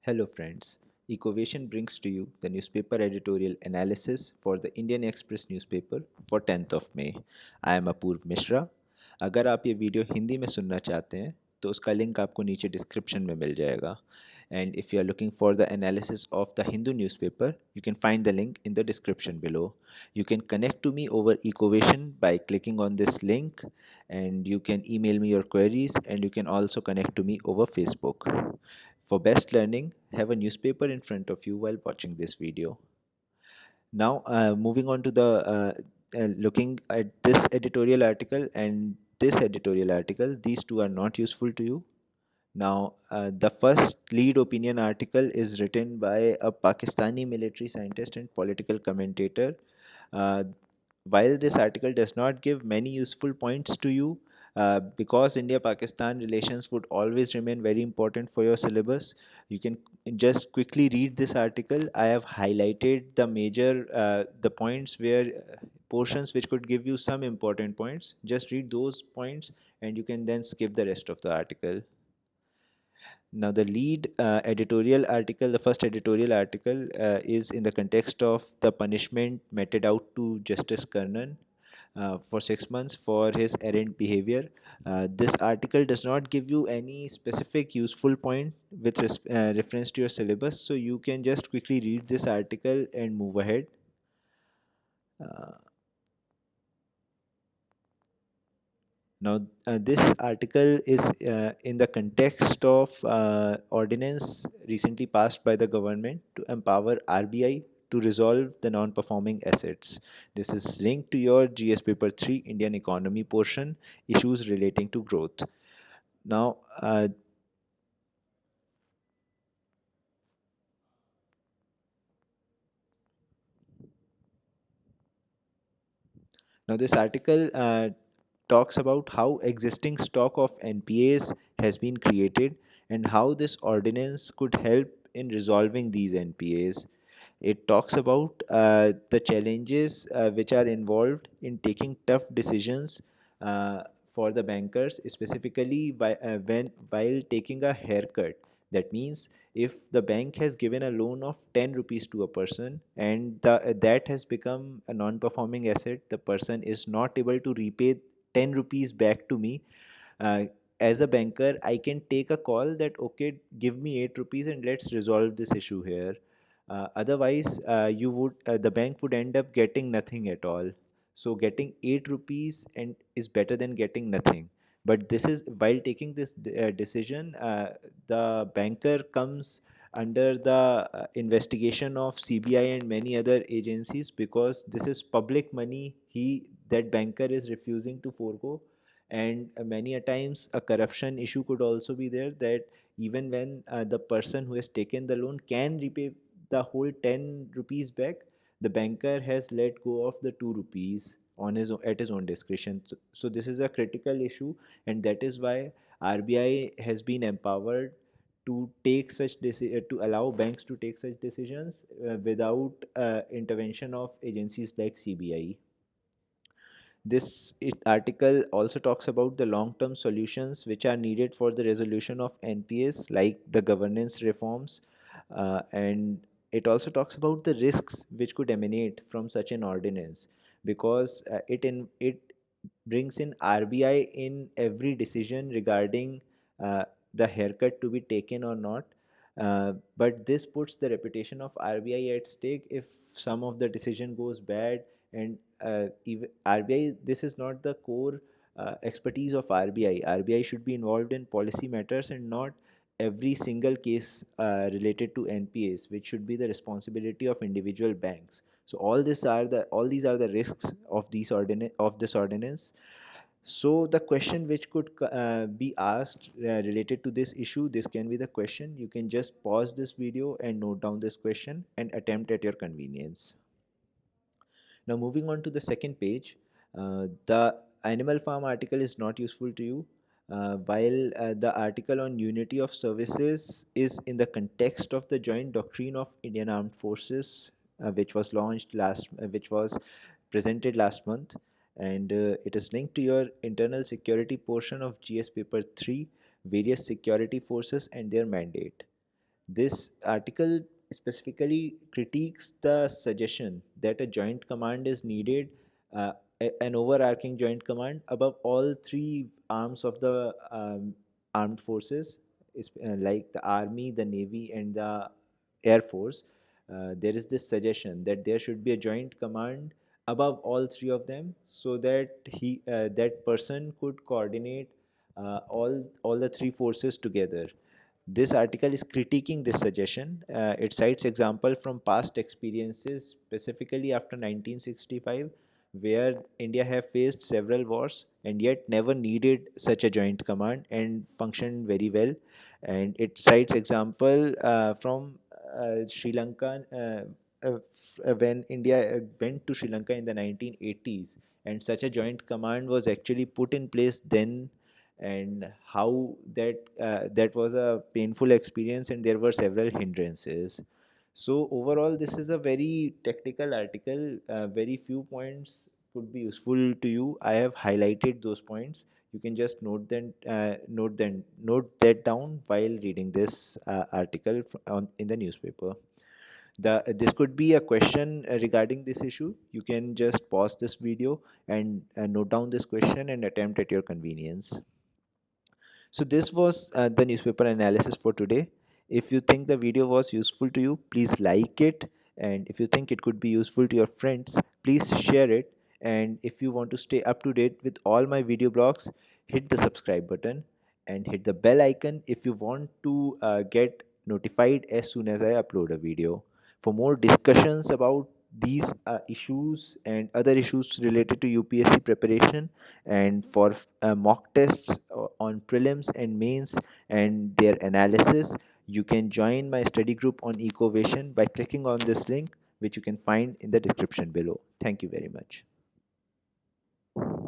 Hello friends, Ecovation brings to you the newspaper editorial analysis for the Indian Express newspaper for 10th of May. I am Apurv Mishra. अगर आप ये video Hindi में सुनना चाहते हैं तो उसका लिंक आपको नीचे डिस्क्रिप्शन में मिल जाएगा. And if you are looking for the analysis of the Hindu newspaper, you can find the link in the description below. You can connect to me over Ecovation by clicking on this link, and you can email me your queries, and you can also connect to me over Facebook. For best learning, have a newspaper in front of you while watching this video. Now, moving on to the looking at this editorial article and this editorial article, these two are not useful to you. Now, the first lead opinion article is written by a Pakistani military scientist and political commentator. Uh, while this article does not give many useful points to you, because India Pakistan relations would always remain very important for your syllabus, you can just quickly read this article. I have highlighted the major the points where portions which could give you some important points. Just read those points and you can then skip the rest of the article. Now, the lead editorial article, the first editorial article, is in the context of the punishment meted out to Justice Karnan for 6 months for his errant behavior. This article does not give you any specific useful point with reference to your syllabus, so you can just quickly read this article and move ahead. Uh, Now, this article is in the context of ordinance recently passed by the government to empower RBI to resolve the non-performing assets. This is linked to your GS Paper 3 Indian Economy portion, issues relating to growth. Now, uh, now this article talks about how existing stock of NPAs has been created and how this ordinance could help in resolving these NPAs. It talks about the challenges which are involved in taking tough decisions for the bankers, specifically when while taking a haircut. That means if the bank has given a loan of 10 rupees to a person and that has become a non-performing asset, the person is not able to repay 10 rupees back to me. uh, as a banker, I can take a call that okay, give me 8 rupees and let's resolve this issue here. Otherwise, the bank would end up getting nothing at all. So getting 8 rupees and is better than getting nothing. But this is while taking this decision, the banker comes under the investigation of CBI and many other agencies, because this is public money he that banker is refusing to forego. And many a times a corruption issue could also be there, that even when the person who has taken the loan can repay the whole 10 rupees back, the banker has let go of the 2 rupees on at his own discretion. So this is a critical issue, and that is why RBI has been empowered to take to allow banks to take such decisions without intervention of agencies like CBI. Article also talks about the long term solutions which are needed for the resolution of NPAs, like the governance reforms, and it also talks about the risks which could emanate from such an ordinance, because it brings in RBI in every decision regarding the haircut to be taken or not. But this puts the reputation of RBI at stake if some of the decision goes bad. And even RBI, this is not the core expertise of RBI. RBI should be involved in policy matters and not every single case related to NPAs, which should be the responsibility of individual banks. So all these are the risks of this ordinance. So the question which could be asked related to this issue, this can be the question. You can just pause this video and note down this question and attempt at your convenience. Now, moving on to the second page, the Animal Farm article is not useful to you, while the article on unity of services is in the context of the joint doctrine of Indian Armed Forces, which was presented last month, and it is linked to your internal security portion of GS Paper 3, various security forces and their mandate. This article specifically critiques the suggestion that a joint command is needed, uh, an overarching joint command above all three arms of the armed forces, like the army, the navy, and the air force. There is this suggestion that there should be a joint command above all three of them, so that that person could coordinate all the three forces together. This article is critiquing this suggestion. It cites example from past experiences, specifically after 1965, where India have faced several wars and yet never needed such a joint command and functioned very well. And it cites example from Sri Lanka, when India went to Sri Lanka in the 1980s, and such a joint command was actually put in place then, and how that was a painful experience and there were several hindrances. So overall, this is a very technical article. Very few points could be useful to you. I have highlighted those points. You can just note that down while reading this article in the newspaper. This could be a question regarding this issue. You can just pause this video and note down this question and attempt at your convenience. So this was the newspaper analysis for today. If you think the video was useful to you, please like it. And if you think it could be useful to your friends, please share it. And if you want to stay up to date with all my video blogs, hit the subscribe button and hit the bell icon if you want to get notified as soon as I upload a video. For more discussions about these issues and other issues related to UPSC preparation, and for mock tests on prelims and mains and their analysis, you can join my study group on Ecovation by clicking on this link, which you can find in the description below. Thank you very much.